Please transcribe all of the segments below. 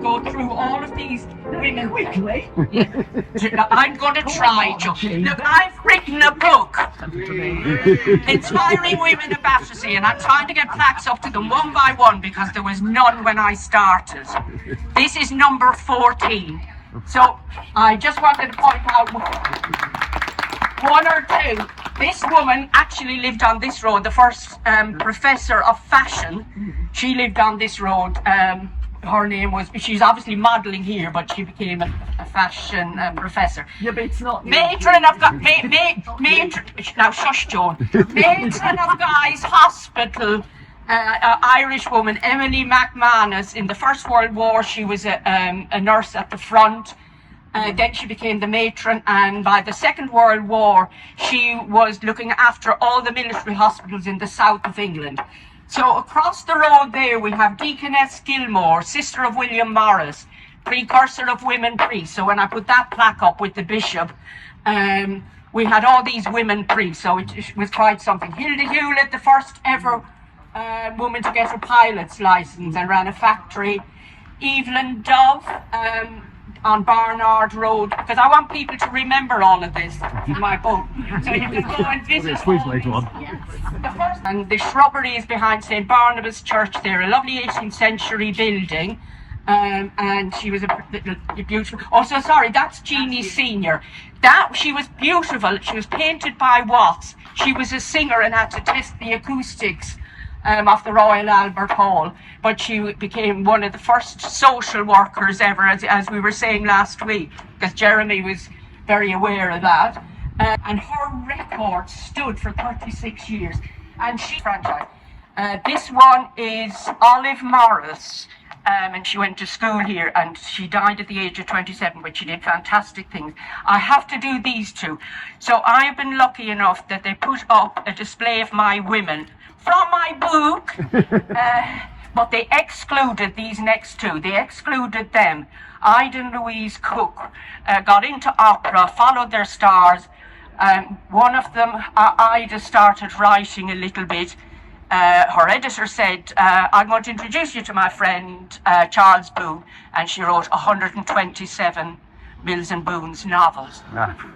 go through all of these women quickly. I'm going to try, Joe. Look, I've written a book, Inspiring Women of Battersea, and I'm trying to get plaques up to them one by one because there was none when I started. This is number 14. So I just wanted to point out one or two. This woman actually lived on this road, the first professor of fashion. She lived on this road. Her name was, she's obviously modelling here, but she became a fashion professor. Yeah, but it's not. Matron of now shush, Joan. Matron of Guy's Hospital, Irish woman, Emily McManus. In the First World War, she was a nurse at the front. Then she became the matron, and by the Second World War, she was looking after all the military hospitals in the south of England. So across the road there, we have Deaconess Gilmore, sister of William Morris, precursor of women priests. So when I put that plaque up with the bishop, we had all these women priests, so it was quite something. Hilda Hewlett, the first ever woman to get a pilot's license and ran a factory. Evelyn Dove, on Barnard Road, because I want people to remember all of this in my book. So you can go and visit the first, and the shrubbery is behind St. Barnabas Church there, a lovely 18th century building. And she was a beautiful, also sorry, that's Jeannie Senior. She was beautiful, she was painted by Watts. She was a singer and had to test the acoustics of the Royal Albert Hall, but she became one of the first social workers ever, as we were saying last week, because Jeremy was very aware of that. And her record stood for 36 years, and she franchise. This one is Olive Morris, and she went to school here, and she died at the age of 27, but she did fantastic things. I have to do these two. So I have been lucky enough that they put up a display of my women from my book, but they excluded these next two. They excluded them. Ida and Louise Cook got into opera, followed their stars. One of them, Ida, started writing a little bit. Her editor said, I'm going to introduce you to my friend Charles Boone, and she wrote 127 Mills and Boon's novels.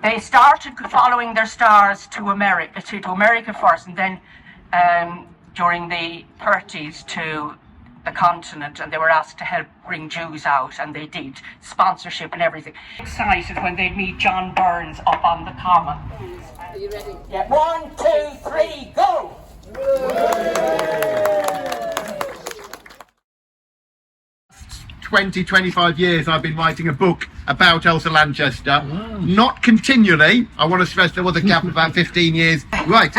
They started following their stars to America first, and then during the 30s to the continent, and they were asked to help bring Jews out, and they did, sponsorship and everything. Excited when they meet John Burns up on the common. Are you ready? Yeah. 1, 2, 3, go! 25 years I've been writing a book about Elsa Lanchester. Not continually. I want to stress there was a gap of about 15 years. Right.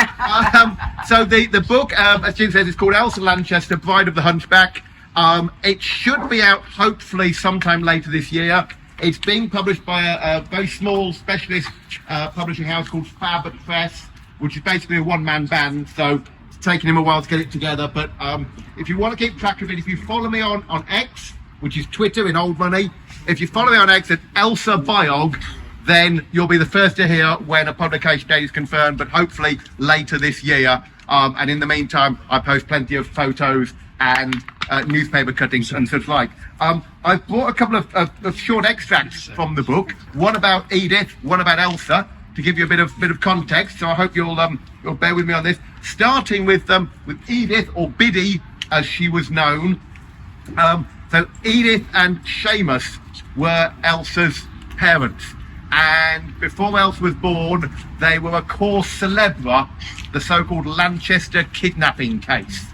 So the book, as Jim says, is called Elsa Lanchester, Bride of the Hunchback. It should be out hopefully sometime later this year. It's being published by a very small specialist publishing house called Fab Press, which is basically a one-man band. So it's taken him a while to get it together. But if you want to keep track of it, if you follow me on X, which is Twitter in old money. If you follow me on X at Elsa Biog, then you'll be the first to hear when a publication date is confirmed, but hopefully later this year. And in the meantime, I post plenty of photos and newspaper cuttings and such like. I've brought a couple of short extracts from the book, one about Edith, one about Elsa, to give you a bit of context. So I hope you'll bear with me on this. Starting with Edith, or Biddy, as she was known. So Edith and Seamus were Elsa's parents, and before Elsa was born, they were a cause célèbre, the so-called Lanchester kidnapping case.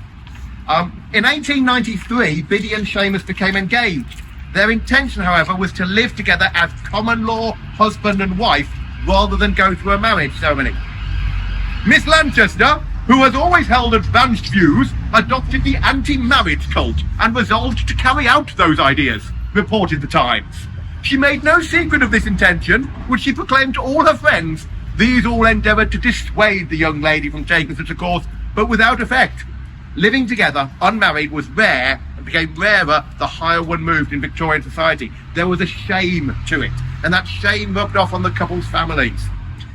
In 1893, Biddy and Seamus became engaged. Their intention, however, was to live together as common law husband and wife, rather than go through a marriage ceremony. Miss Lanchester, who has always held advanced views, adopted the anti-marriage cult and resolved to carry out those ideas, reported the Times. She made no secret of this intention, which she proclaimed to all her friends. These all endeavoured to dissuade the young lady from taking such a course, but without effect. Living together, unmarried, was rare, and became rarer the higher one moved in Victorian society. There was a shame to it, and that shame rubbed off on the couple's families.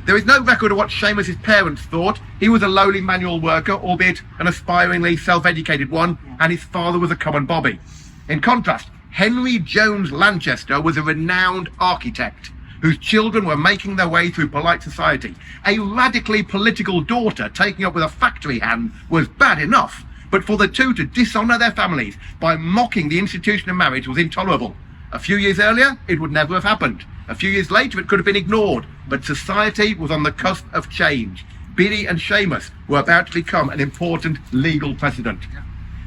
There is no record of what Seamus's parents thought. He was a lowly manual worker, albeit an aspiringly self-educated one, and his father was a common bobby. In contrast, Henry Jones Lanchester was a renowned architect whose children were making their way through polite society. A radically political daughter taking up with a factory hand was bad enough, but for the two to dishonour their families by mocking the institution of marriage was intolerable. A few years earlier, it would never have happened. A few years later, it could have been ignored, but society was on the cusp of change. Biddy and Seamus were about to become an important legal precedent.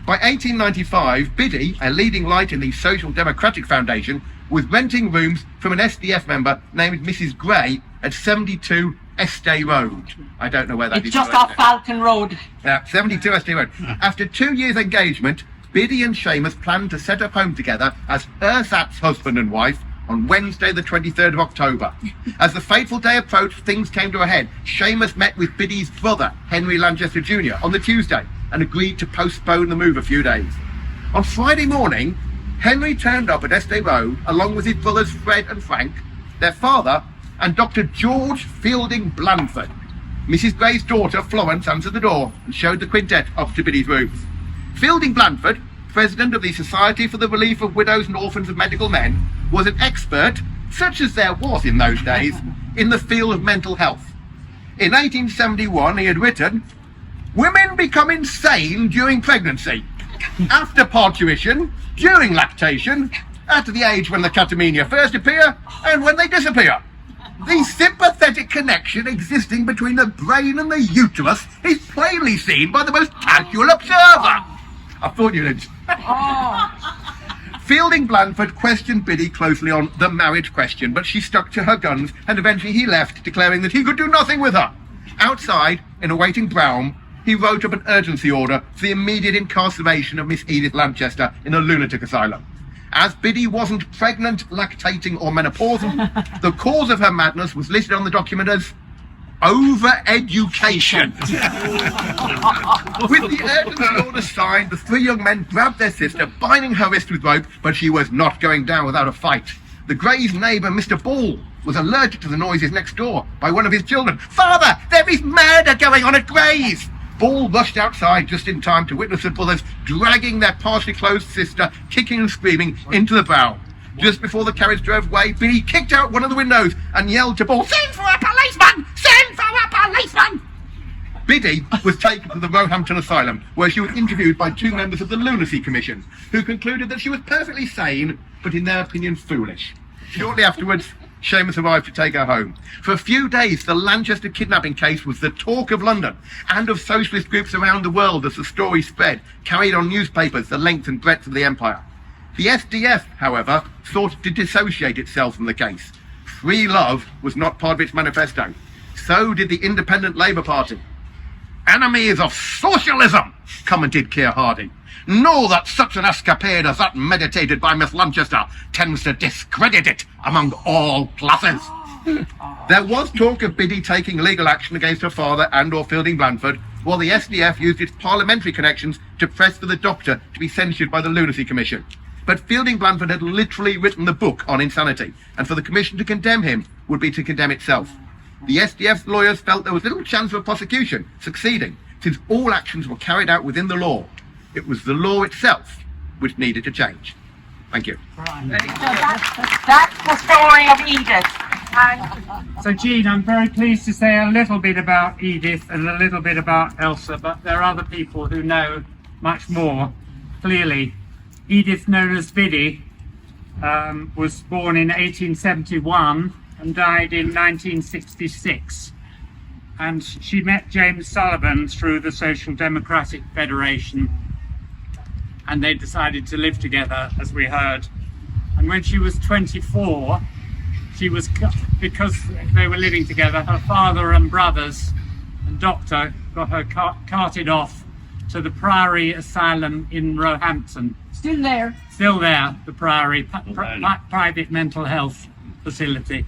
By 1895, Biddy, a leading light in the Social Democratic Foundation, was renting rooms from an SDF member named Mrs. Gray at 72 Estey Road. I don't know where that is. It's just off Falcon Road. 72 Estey Road. After 2 years' engagement, Biddy and Seamus planned to set up home together as ersatz husband and wife on Wednesday the 23rd of October. As the fateful day approached, things came to a head. Seamus met with Biddy's brother, Henry Lanchester Jr., on the Tuesday and agreed to postpone the move a few days. On Friday morning, Henry turned up at Estey Road along with his brothers Fred and Frank, their father, and Dr. George Fielding Blandford. Mrs. Gray's daughter, Florence, answered the door and showed the quintet up to Biddy's rooms. Fielding Blandford, president of the Society for the Relief of Widows and Orphans of Medical Men, was an expert, such as there was in those days, in the field of mental health. In 1871, he had written, "Women become insane during pregnancy, after parturition, during lactation, at the age when the catamenia first appear, and when they disappear. The sympathetic connection existing between the brain and the uterus is plainly seen by the most casual observer." I thought you did. Fielding Blandford questioned Biddy closely on the marriage question, but she stuck to her guns, and eventually he left, declaring that he could do nothing with her. Outside, in a waiting brougham, he wrote up an urgency order for the immediate incarceration of Miss Edith Lanchester in a lunatic asylum. As Biddy wasn't pregnant, lactating, or menopausal, the cause of her madness was listed on the document as over-education. With the urgency order signed, the three young men grabbed their sister, binding her wrist with rope, but she was not going down without a fight. The Greys' neighbour, Mr. Ball, was alerted to the noises next door by one of his children. "Father, there is murder going on at Gray's!" Ball rushed outside just in time to witness the brothers dragging their partially closed sister, kicking and screaming, into the bow. Just before the carriage drove away, Biddy kicked out one of the windows and yelled to Ball, "Send for a policeman! Send for a policeman!" Biddy was taken to the Roehampton Asylum, where she was interviewed by two members of the Lunacy Commission, who concluded that she was perfectly sane, but in their opinion foolish. Shortly afterwards, Seamus arrived to take her home. For a few days, the Lanchester kidnapping case was the talk of London and of socialist groups around the world as the story spread, carried on newspapers the length and breadth of the empire. The SDF, however, sought to dissociate itself from the case. Free love was not part of its manifesto. So did the Independent Labour Party. "Enemies of socialism," commented Keir Hardie. "Know that such an escapade as that meditated by Miss Lanchester tends to discredit it among all classes." There was talk of Biddy taking legal action against her father and or Fielding Blandford, while the SDF used its parliamentary connections to press for the doctor to be censured by the Lunacy Commission. But Fielding Blandford had literally written the book on insanity, and for the Commission to condemn him would be to condemn itself. The SDF's lawyers felt there was little chance of a prosecution succeeding, since all actions were carried out within the law. It was the law itself which needed to change. Thank you. That's the story of Edith. So, Jean, I'm very pleased to say a little bit about Edith and a little bit about Elsa, but there are other people who know much more. Clearly, Edith, known as Biddy, was born in 1871 and died in 1966. And she met James Sullivan through the Social Democratic Federation, and they decided to live together, as we heard. And when she was 24, because they were living together, her father and brothers and doctor got her carted off to the Priory Asylum in Roehampton. Still there. Still there, the Priory, private mental health facility.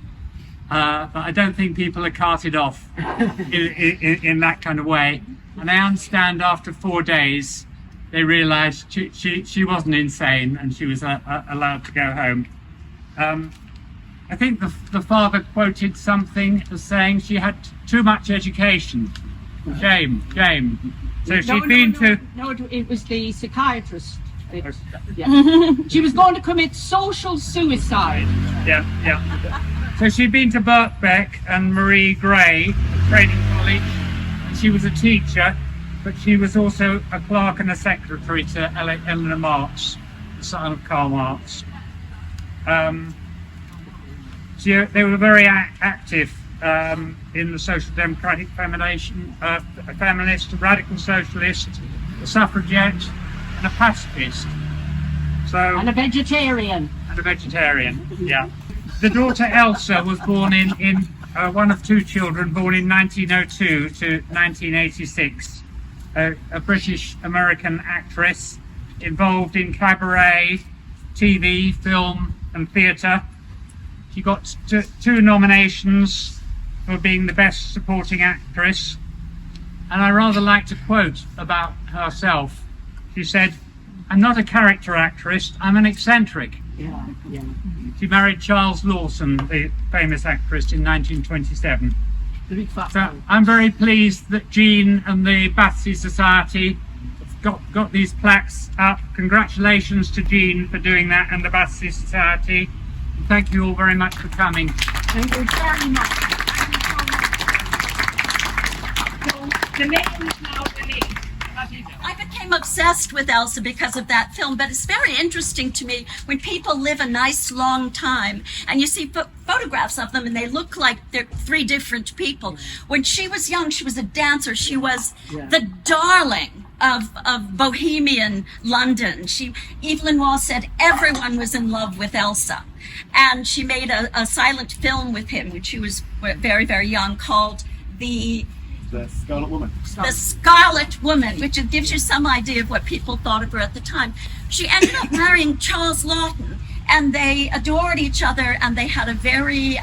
But I don't think people are carted off in that kind of way. And I understand after 4 days, they realised she wasn't insane and she was allowed to go home. I think the father quoted something as saying she had too much education. Shame. So she'd been to... No, it was the psychiatrist. She was going to commit social suicide. Yeah, yeah. So she'd been to Birkbeck and Marie Gray Training College, and she was a teacher, but she was also a clerk and a secretary to Eleanor Marx, the son of Karl Marx. They were very active in the social democratic feminist, radical socialist, a suffragette, and a pacifist. So, And a vegetarian. Yeah. The daughter Elsa was born in one of two children born in 1902 to 1986. A British-American actress involved in cabaret, TV, film and theatre. She got two nominations for being the best supporting actress. And I rather like to quote about herself. She said, "I'm not a character actress, I'm an eccentric." Yeah. She married Charles Lawson, the famous actress, in 1927. The big fat So man. I'm very pleased that Jean and the Battersea Society have got these plaques up. Congratulations to Jean for doing that and the Battersea Society. And thank you all very much for coming. Thank you very much. So the name is now released. I became obsessed with Elsa because of that film, but it's very interesting to me when people live a nice long time and you see photographs of them and they look like they're three different people. When she was young, she was a dancer. She was the darling of bohemian London. Evelyn Waugh said everyone was in love with Elsa. And she made a silent film with him when she was very, very young called The Scarlet Woman. The Scarlet Woman, which gives you some idea of what people thought of her at the time. She ended up marrying Charles Lawton, and they adored each other, and they had a very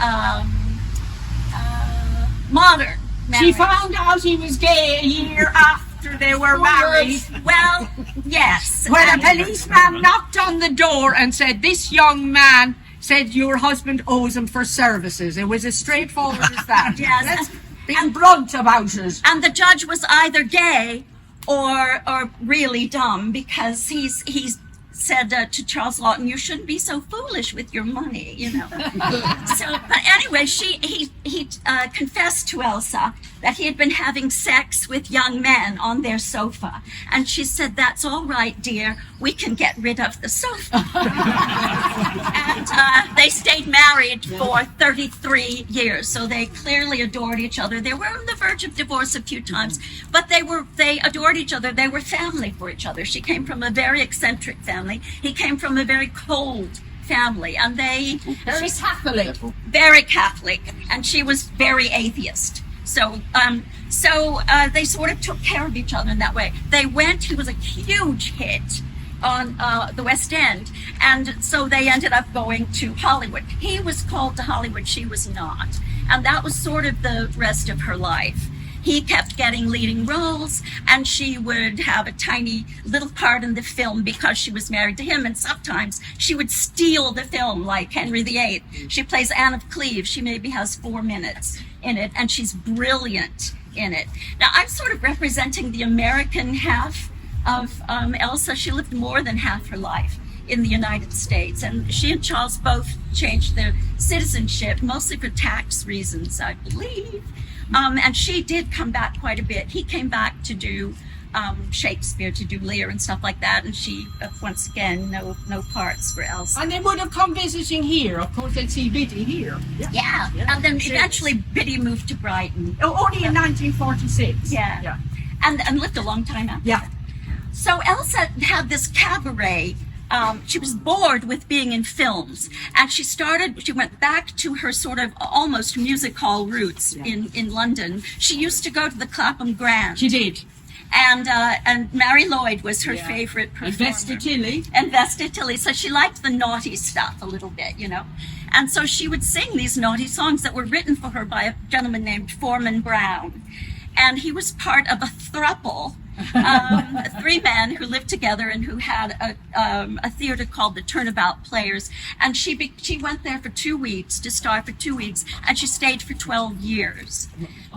modern marriage. She found out he was gay a year after they were married. Well, yes. When a And- policeman knocked on the door and said, "This young man said your husband owes him for services." It was as straightforward as that. Yes. Let's be blunt about it. And the judge was either gay or really dumb, because he's said to Charles Lawton, "You shouldn't be so foolish with your money," you know. But anyway, he confessed to Elsa that he had been having sex with young men on their sofa, and she said, "That's all right, dear. We can get rid of the sofa." And they stayed married for 33 years, so they clearly adored each other. They were on the verge of divorce a few times, but they adored each other. They were family for each other. She came from a very eccentric family. He came from a very cold family, and Very Catholic. very Catholic, and she was very atheist. So they sort of took care of each other in that way. He was a huge hit on the West End, and so they ended up going to Hollywood. He was called to Hollywood, she was not, and that was sort of the rest of her life. He kept getting leading roles, and she would have a tiny little part in the film because she was married to him, and sometimes she would steal the film, like Henry VIII. She plays Anne of Cleves. She maybe has 4 minutes in it, and she's brilliant in it. Now, I'm sort of representing the American half of Elsa. She lived more than half her life in the United States, and she and Charles both changed their citizenship, mostly for tax reasons, I believe. And she did come back quite a bit. He came back to do Shakespeare, to do Lear and stuff like that, and she, once again, no parts for Elsa. And they would have come visiting here. Of course, they'd see Biddy here. Yeah, and then eventually Biddy moved to Brighton. Oh, only in 1946. Yeah. And lived a long time after Yeah. that. So Elsa had this cabaret. She was bored with being in films, and she went back to her sort of almost music hall roots in London. She used to go to the Clapham Grand. She did. And Mary Lloyd was her favorite performer. Vesta Tilly. And Vesta Tilly. So she liked the naughty stuff a little bit, you know. And so she would sing these naughty songs that were written for her by a gentleman named Foreman Brown. and he was part of a throuple, 3 men who lived together and who had a theater called the Turnabout Players. And she went there for 2 weeks, to star for 2 weeks, and she stayed for 12 years.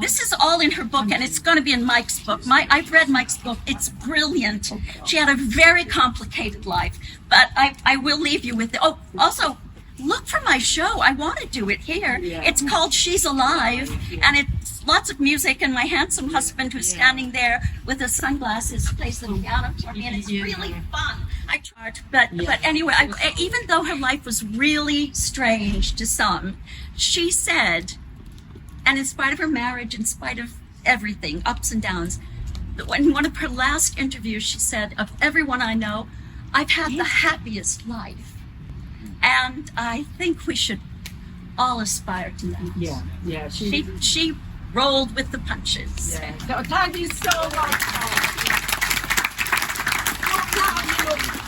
This is all in her book, and it's going to be in Mike's book. I've read Mike's book. It's brilliant. She had a very complicated life, but I will leave you with it. Oh, also, look for my show. I want to do it here. It's called She's Alive, and it's lots of music, and my handsome husband who's standing there with his sunglasses plays the piano for me, and it's really fun. I tried, but anyway, even though her life was really strange to some, she said, and in spite of her marriage, in spite of everything, ups and downs, in one of her last interviews, she said, of everyone I know, I've had the happiest life. And I think we should all aspire to that. Yeah. She rolled with the punches. Yeah. So, thank you so much.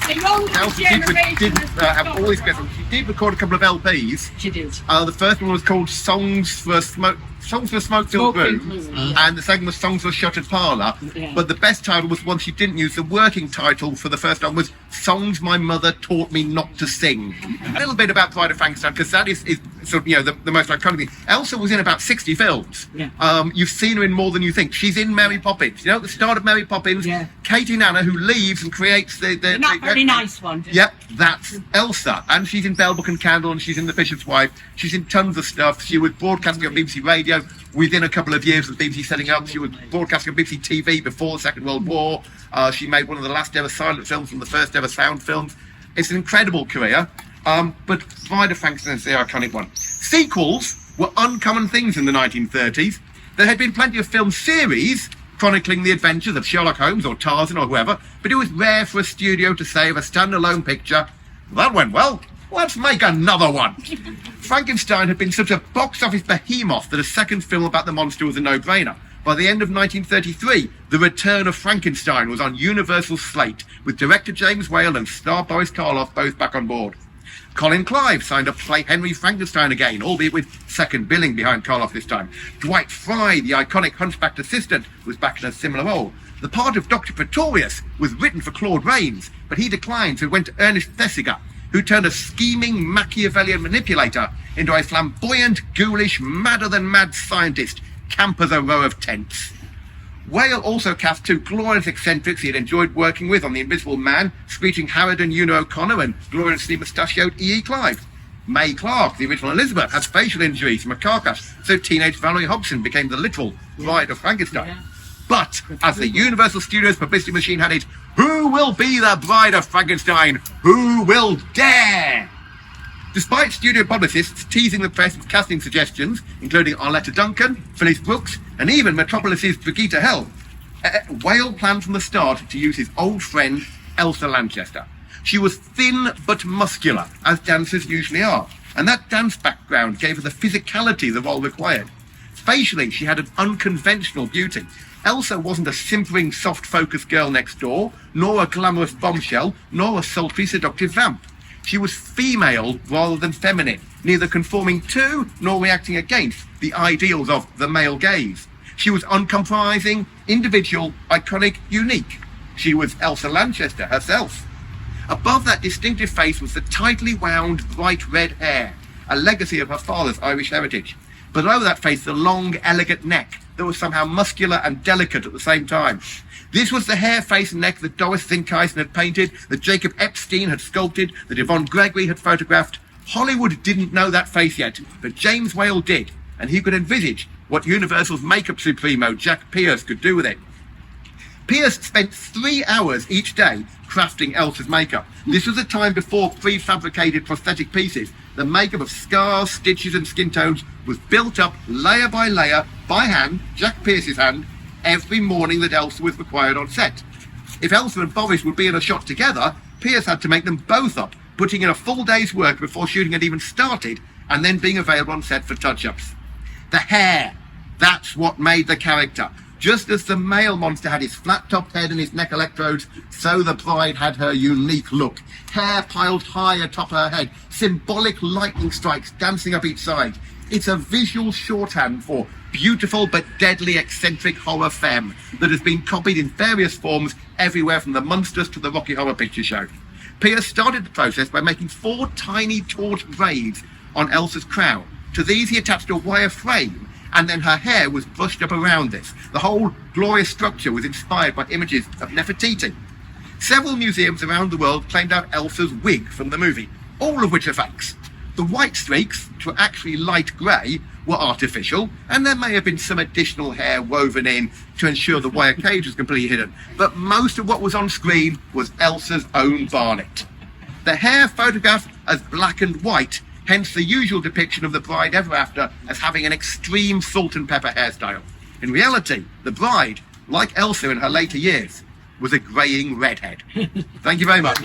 The younger Elsa generation did has have all these bits. She did record a couple of LPs. She did. The first one was called Songs for a Smoke-Filled Room, and the second was Songs for a Shuttered Parlour. Yeah. But the best title was one she didn't use. The working title for the first one was Songs My Mother Taught Me Not to Sing. A little bit about Bride of Frankenstein, because that is sort of, the most iconic thing. Elsa was in about 60 films. Yeah. You've seen her in more than you think. She's in Mary Poppins. At the start of Mary Poppins, Katie Nana, who leaves and creates the not very nice one. Yep, that's Elsa. And she's in Bell, Book and Candle, and she's in The Bishop's Wife. She's in tons of stuff. She was broadcasting on BBC Radio within a couple of years of BBC setting up. She was broadcasting on BBC TV before the Second World War. She made one of the last ever silent films from the first ever sound films. It's an incredible career. But Bride of Frankenstein is the iconic one. Sequels were uncommon things in the 1930s. There had been plenty of film series chronicling the adventures of Sherlock Holmes or Tarzan or whoever, but it was rare for a studio to say of a standalone picture, that went well, let's make another one. Frankenstein had been such a box office behemoth that a second film about the monster was a no-brainer. By the end of 1933, The Return of Frankenstein was on Universal's slate, with director James Whale and star Boris Karloff both back on board. Colin Clive signed up to play Henry Frankenstein again, albeit with second billing behind Karloff this time. Dwight Fry, the iconic hunchbacked assistant, was back in a similar role. The part of Dr. Pretorius was written for Claude Rains, but he declined, so it went to Ernest Thesiger, who turned a scheming Machiavellian manipulator into a flamboyant, ghoulish, madder-than-mad scientist, camp as a row of tents. Whale also cast 2 glorious eccentrics he had enjoyed working with on The Invisible Man, Screeching Harrod and Una O'Connor, and gloriously mustachioed E.E. Clive. May Clark, the original Elizabeth, had facial injuries from a car crash, so teenage Valerie Hobson became the literal Bride of Frankenstein. Yeah. But, as the Universal Studios publicity machine had it, who will be the Bride of Frankenstein? Who will dare? Despite studio publicists teasing the press with casting suggestions, including Arletta Duncan, Phyllis Brooks, and even Metropolis's Brigitte Hell, Whale planned from the start to use his old friend, Elsa Lanchester. She was thin but muscular, as dancers usually are, and that dance background gave her the physicality the role required. Facially, she had an unconventional beauty. Elsa wasn't a simpering, soft-focused girl next door, nor a glamorous bombshell, nor a sultry, seductive vamp. She was female rather than feminine, neither conforming to nor reacting against the ideals of the male gaze. She was uncompromising, individual, iconic, unique. She was Elsa Lanchester herself. Above that distinctive face was the tightly wound, bright red hair, a legacy of her father's Irish heritage. Below that face, the long, elegant neck that was somehow muscular and delicate at the same time. This was the hair, face and neck that Doris Zinkeisen had painted, that Jacob Epstein had sculpted, that Yvonne Gregory had photographed. Hollywood didn't know that face yet, but James Whale did, and he could envisage what Universal's makeup supremo Jack Pierce could do with it. Pierce spent 3 hours each day crafting Elsa's makeup. This was a time before prefabricated prosthetic pieces. The makeup of scars, stitches and skin tones was built up layer by layer by hand, Jack Pierce's hand, every morning that Elsa was required on set. If Elsa and Boris would be in a shot together, Pierce had to make them both up, putting in a full day's work before shooting had even started, and then being available on set for touch-ups. The hair, that's what made the character. Just as the male monster had his flat-topped head and his neck electrodes, so the bride had her unique look. Hair piled high atop her head, symbolic lightning strikes dancing up each side. It's a visual shorthand for beautiful but deadly eccentric horror femme that has been copied in various forms everywhere from the Munsters to the Rocky Horror Picture Show. Pierce started the process by making 4 tiny torch braids on Elsa's crown. To these he attached a wire frame, and then her hair was brushed up around this. The whole glorious structure was inspired by images of Nefertiti. Several museums around the world claimed out Elsa's wig from the movie, all of which are fakes. The white streaks, which were actually light grey, were artificial, and there may have been some additional hair woven in to ensure the wire cage was completely hidden. But most of what was on screen was Elsa's own barnet. The hair photographed as black and white, hence the usual depiction of the bride ever after as having an extreme salt and pepper hairstyle. In reality, the bride, like Elsa in her later years, was a greying redhead. Thank you very much.